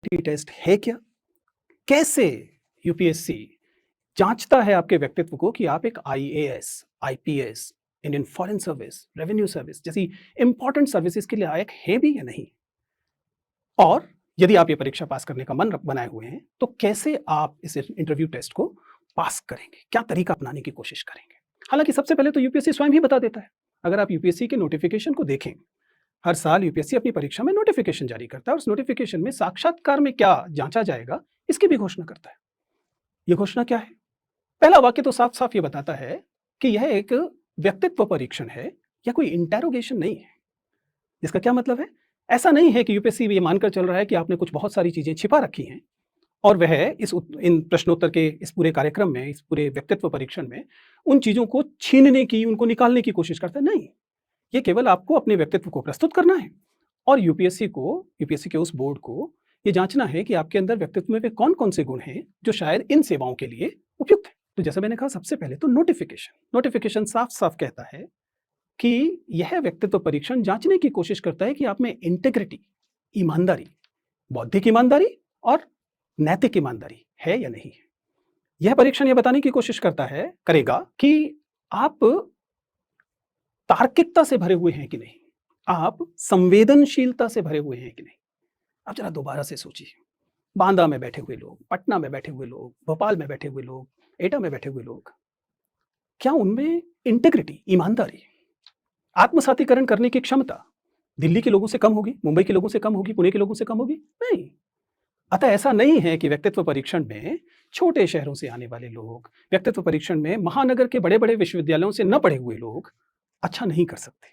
Test है क्या? कैसे यूपीएससी जांचता है आपके व्यक्तित्व को कि आप एक IAS, IPS, Indian foreign service, revenue service जैसी इंपॉर्टेंट सर्विसेज के लिए लायक है भी या नहीं? और यदि आप ये परीक्षा पास करने का मन बनाए हुए हैं, तो कैसे आप इस इंटरव्यू टेस्ट को पास करेंगे? क्या तरीका अपनाने की कोशिश करेंगे? हालांकि सबसे पहले तो यूपीएससी स्वयं ही बता देता है। अगर आप यूपीएससी के नोटिफिकेशन को देखें, हर साल यूपीएससी अपनी परीक्षा में नोटिफिकेशन जारी करता है और उस नोटिफिकेशन में साक्षात्कार में क्या जांचा जाएगा, इसकी भी घोषणा करता है। ये घोषणा क्या है? पहला वाक्य तो साफ साफ ये बताता है कि यह एक व्यक्तित्व परीक्षण है या कोई इंटेरोगेशन नहीं है। इसका क्या मतलब है? ऐसा नहीं है कि यूपीएससी ये मानकर चल रहा है कि आपने कुछ बहुत सारी चीजें छिपा रखी हैं और वह इन प्रश्नोत्तर के इस पूरे कार्यक्रम में, इस पूरे व्यक्तित्व परीक्षण में उन चीजों को छीनने की, उनको निकालने की कोशिश करता है। नहीं, ये केवल आपको अपने व्यक्तित्व को प्रस्तुत करना है और यूपीएससी के उस बोर्ड को ये जांचना है कि आपके अंदर व्यक्तित्व में वे कौन कौन से गुण हैं जो शायद इन सेवाओं के लिए उपयुक्त है। तो जैसे मैंने कहा, सबसे पहले तो नोटिफिकेशन साफ साफ कहता है कि यह व्यक्तित्व परीक्षण जांचने की कोशिश करता है कि आप में इंटेग्रिटी, ईमानदारी, बौद्धिक ईमानदारी और नैतिक ईमानदारी है या नहीं है। यह परीक्षण यह बताने की कोशिश करेगा कि आप तार्किकता से भरे हुए हैं कि नहीं, आप संवेदनशीलता से भरे हुए हैं कि नहीं। अब जरा दोबारा से सोचिए, बांदा में बैठे हुए लोग, पटना में बैठे हुए लोग, भोपाल में बैठे हुए लोग, एटा में बैठे हुए लोग, क्या उनमें इंटेग्रिटी, ईमानदारी, आत्मसातीकरण करने की क्षमता दिल्ली के लोगों से कम होगी, मुंबई के लोगों से कम होगी, पुणे के लोगों से कम होगी? नहीं। अतः ऐसा नहीं है कि व्यक्तित्व परीक्षण में छोटे शहरों से आने वाले लोग, व्यक्तित्व परीक्षण में महानगर के बड़े बड़े विश्वविद्यालयों से न पढ़े हुए लोग अच्छा नहीं कर सकते।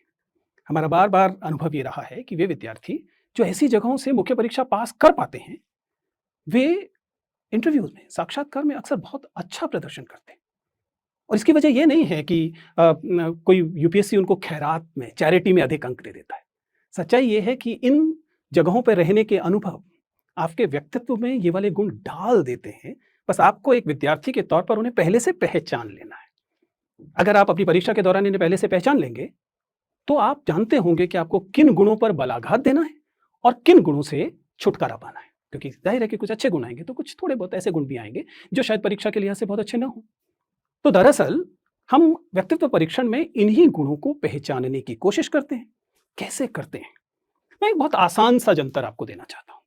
हमारा बार बार अनुभव ये रहा है कि वे विद्यार्थी जो ऐसी जगहों से मुख्य परीक्षा पास कर पाते हैं, वे इंटरव्यूज में, साक्षात्कार में अक्सर बहुत अच्छा प्रदर्शन करते हैं। और इसकी वजह यह नहीं है कि कोई यूपीएससी उनको खैरात में, चैरिटी में अधिक अंक दे देता है। सच्चाई यह है कि इन जगहों पर रहने के अनुभव आपके व्यक्तित्व में ये वाले गुण डाल देते हैं। बस आपको एक विद्यार्थी के तौर पर उन्हें पहले से पहचान लेना है। अगर आप अपनी परीक्षा के दौरान इन्हें पहले से पहचान लेंगे, तो आप जानते होंगे कि आपको किन गुणों पर बलाघात देना है और किन गुणों से छुटकारा पाना है। क्योंकि जाहिर है कि कुछ अच्छे गुण आएंगे तो कुछ थोड़े बहुत ऐसे गुण भी आएंगे जो शायद परीक्षा के लिहाज से बहुत अच्छे ना हो। तो दरअसल हम व्यक्तित्व परीक्षण में इन्हीं गुणों को पहचानने की कोशिश करते हैं। कैसे करते हैं? मैं एक बहुत आसान सा जंतर आपको देना चाहता हूं।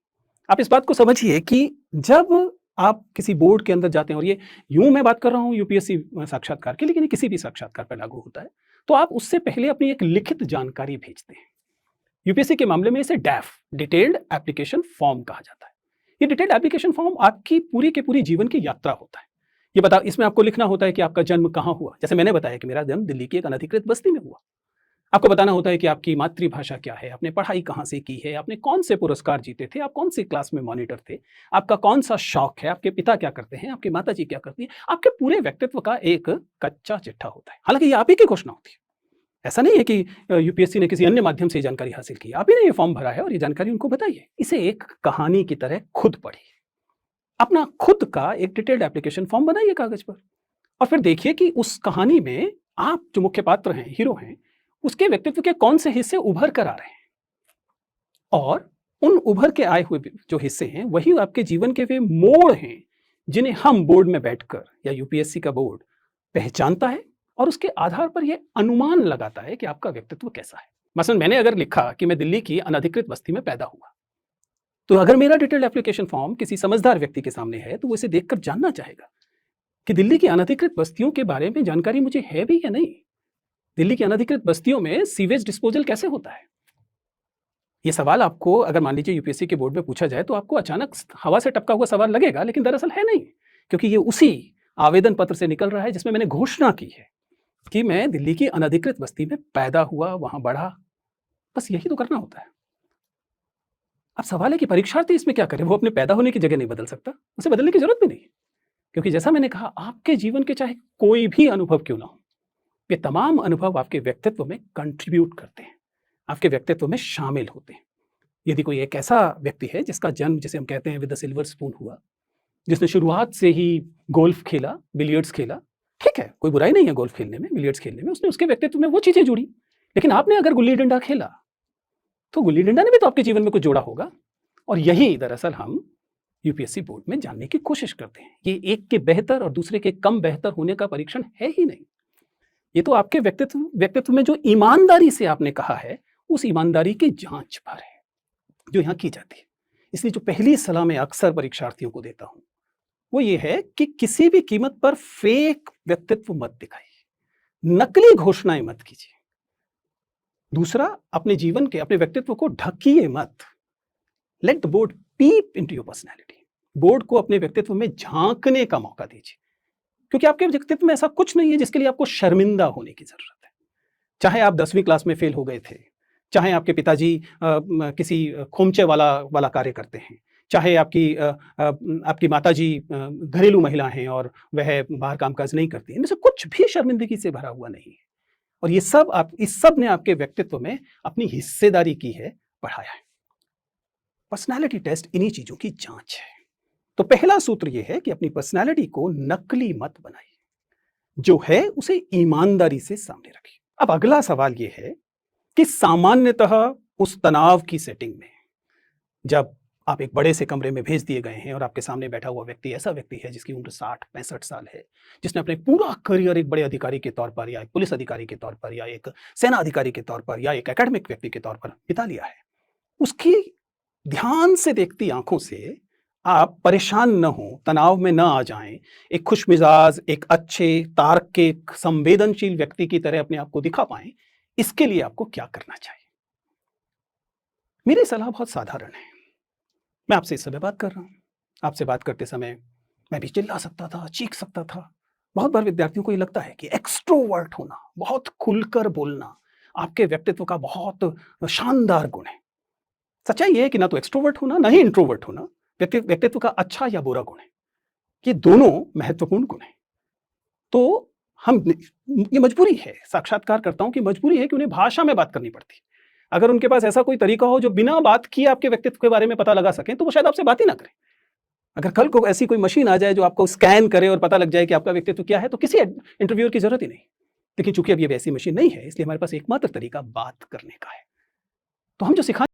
आप इस बात को समझिए कि जब आप किसी बोर्ड के अंदर जाते हैं, और ये यूं मैं बात कर रहा हूं यूपीएससी साक्षात्कार की, लेकिन ये किसी भी साक्षात्कार पर लागू होता है, तो आप उससे पहले अपनी एक लिखित जानकारी भेजते हैं। यूपीएससी के मामले में इसे डैफ, डिटेल्ड एप्लीकेशन फॉर्म कहा जाता है। ये डिटेल्ड एप्लीकेशन फॉर्म आपकी पूरी के पूरी जीवन की यात्रा होता है। इसमें आपको लिखना होता है कि आपका जन्म कहाँ हुआ। जैसे मैंने बताया कि मेरा जन्म दिल्ली की एक अनधिकृत बस्ती में हुआ। आपको बताना होता है कि आपकी मातृभाषा क्या है, आपने पढ़ाई कहाँ से की है, आपने कौन से पुरस्कार जीते थे, आप कौन सी क्लास में मॉनिटर थे, आपका कौन सा शौक है, आपके पिता क्या करते हैं, आपकी माताजी क्या करती हैं। आपके पूरे व्यक्तित्व का एक कच्चा चिट्ठा होता है। हालांकि ये आप ही की घोषणा होती है। ऐसा नहीं है कि यूपीएससी ने किसी अन्य माध्यम से जानकारी हासिल की। आप ही ने ये फॉर्म भरा है और ये जानकारी उनको बताइए। इसे एक कहानी की तरह खुद पढ़िए। अपना खुद का एक डिटेल्ड एप्लीकेशन फॉर्म बनाइए कागज पर और फिर देखिए कि उस कहानी में आप जो मुख्य पात्र हैं, हीरो हैं, उसके व्यक्तित्व के कौन से हिस्से उभर कर आ रहे हैं और उन उभर के आए हुए जो हिस्से हैं वही आपके जीवन के वे मोड़ हैं जिन्हें हम बोर्ड में बैठकर या यूपीएससी का बोर्ड पहचानता है और उसके आधार पर यह अनुमान लगाता है कि आपका व्यक्तित्व कैसा है। मसलन मैंने अगर लिखा कि मैं दिल्ली की अनधिकृत बस्ती में पैदा हुआ, तो अगर मेरा डिटेल्ड एप्लीकेशन फॉर्म किसी समझदार व्यक्ति के सामने है तो वो इसे देखकर जानना चाहेगा कि दिल्ली की अनधिकृत बस्तियों के बारे में जानकारी मुझे है भी या नहीं। दिल्ली की अनधिकृत बस्तियों में सीवेज डिस्पोजल कैसे होता है? ये सवाल आपको अगर मान लीजिए यूपीएससी के बोर्ड में पूछा जाए तो आपको अचानक हवा से टपका हुआ सवाल लगेगा, लेकिन दरअसल है नहीं, क्योंकि ये उसी आवेदन पत्र से निकल रहा है जिसमें मैंने घोषणा की है कि मैं दिल्ली की अनधिकृत बस्ती में पैदा हुआ, वहां बढ़ा। बस यही तो करना होता है। अब सवाल है कि परीक्षार्थी इसमें क्या करे? वो अपने पैदा होने की जगह नहीं बदल सकता, उसे बदलने की जरूरत भी नहीं, क्योंकि जैसा मैंने कहा, आपके जीवन के चाहे कोई भी अनुभव क्यों ना हो, ये तमाम अनुभव आपके व्यक्तित्व में कंट्रीब्यूट करते हैं, आपके व्यक्तित्व में शामिल होते हैं। यदि कोई एक ऐसा व्यक्ति है जिसका जन्म, जिसे हम कहते हैं, विद द सिल्वर स्पून हुआ, जिसने शुरुआत से ही गोल्फ खेला, बिलियर्ड्स खेला, ठीक है, कोई बुराई नहीं है गोल्फ खेलने में, बिलियर्ड्स खेलने में, उसने उसके व्यक्तित्व में वो चीजें जुड़ी। लेकिन आपने अगर गुल्ली डंडा खेला तो गुल्ली डंडा ने भी तो आपके जीवन में कुछ जोड़ा होगा। और यही दरअसल हम यूपीएससी बोर्ड में जानने की कोशिश करते हैं। ये एक के बेहतर और दूसरे के कम बेहतर होने का परीक्षण है ही नहीं। ये तो आपके व्यक्तित्व में जो ईमानदारी से आपने कहा है, उस ईमानदारी की जांच पर है, जो यहाँ की जाती है। इसलिए जो पहली सलाह मैं अक्सर परीक्षार्थियों को देता हूँ, वो ये है कि किसी भी कीमत पर फेक व्यक्तित्व मत दिखाइए, नकली घोषणाएं मत कीजिए। दूसरा, अपने जीवन के, अपने व्यक्तित्व को ढकिए मत। Let the board peep into your personality. Board को अपने व्यक्तित्व में झांकने का मौका दीजिए, क्योंकि आपके व्यक्तित्व में ऐसा कुछ नहीं है जिसके लिए आपको शर्मिंदा होने की जरूरत है। चाहे आप 10वीं क्लास में फेल हो गए थे, चाहे आपके पिताजी किसी खोमचे वाला कार्य करते हैं, चाहे आपकी माताजी घरेलू महिला हैं और वह बाहर कामकाज नहीं करती, इनमें से कुछ भी शर्मिंदगी से भरा हुआ नहीं है। और इस सब ने आपके व्यक्तित्व में अपनी हिस्सेदारी की है, बढ़ाया है। पर्सनालिटी टेस्ट इन्हीं चीजों की जांच है। तो पहला सूत्र यह है कि अपनी पर्सनालिटी को नकली मत बनाइए, जो है उसे ईमानदारी से सामने रखिए। अब अगला सवाल यह है कि सामान्यतः उस तनाव की सेटिंग में, जब आप एक बड़े से कमरे में भेज दिए गए हैं और आपके सामने बैठा हुआ व्यक्ति ऐसा व्यक्ति है जिसकी उम्र 60-65 साल है, जिसने अपने पूरा करियर एक बड़े अधिकारी के तौर पर या एक पुलिस अधिकारी के तौर पर या एक सेना अधिकारी के तौर पर या एक एकेडमिक व्यक्ति के तौर पर बिता लिया है, उसकी ध्यान से देखती आंखों से आप परेशान न हो, तनाव में न आ जाएं, एक खुशमिजाज, एक अच्छे, तार्किक, संवेदनशील व्यक्ति की तरह अपने आप को दिखा पाएं, इसके लिए आपको क्या करना चाहिए? मेरी सलाह बहुत साधारण है। मैं आपसे इस समय बात कर रहा हूं। आपसे बात करते समय मैं भी चिल्ला सकता था, चीख सकता था। बहुत बार विद्यार्थियों को ये लगता है कि एक्सट्रोवर्ट होना, बहुत खुलकर बोलना, आपके व्यक्तित्व का बहुत शानदार गुण है। सच्चाई ये है कि ना तो एक्सट्रोवर्ट होना, ना ही इंट्रोवर्ट होना व्यक्तित्व का अच्छा या बुरा गुण है। ये दोनों महत्वपूर्ण गुण हैं। तो ये मजबूरी है, साक्षात्कारकर्ताओं की मजबूरी है कि उन्हें भाषा में बात करनी पड़ती है। अगर उनके पास ऐसा कोई तरीका हो जो बिना बात किए आपके व्यक्तित्व के बारे में पता लगा सकें, तो वो शायद आपसे बात ही ना करें। अगर कल को ऐसी कोई मशीन आ जाए जो आपको स्कैन करे और पता लग जाए कि आपका व्यक्तित्व क्या है, तो किसी इंटरव्यूअर की जरूरत ही नहीं। लेकिन चूंकि अब ये वैसी मशीन नहीं है, इसलिए हमारे पास एकमात्र तरीका बात करने का है। तो हम जो सिखाएं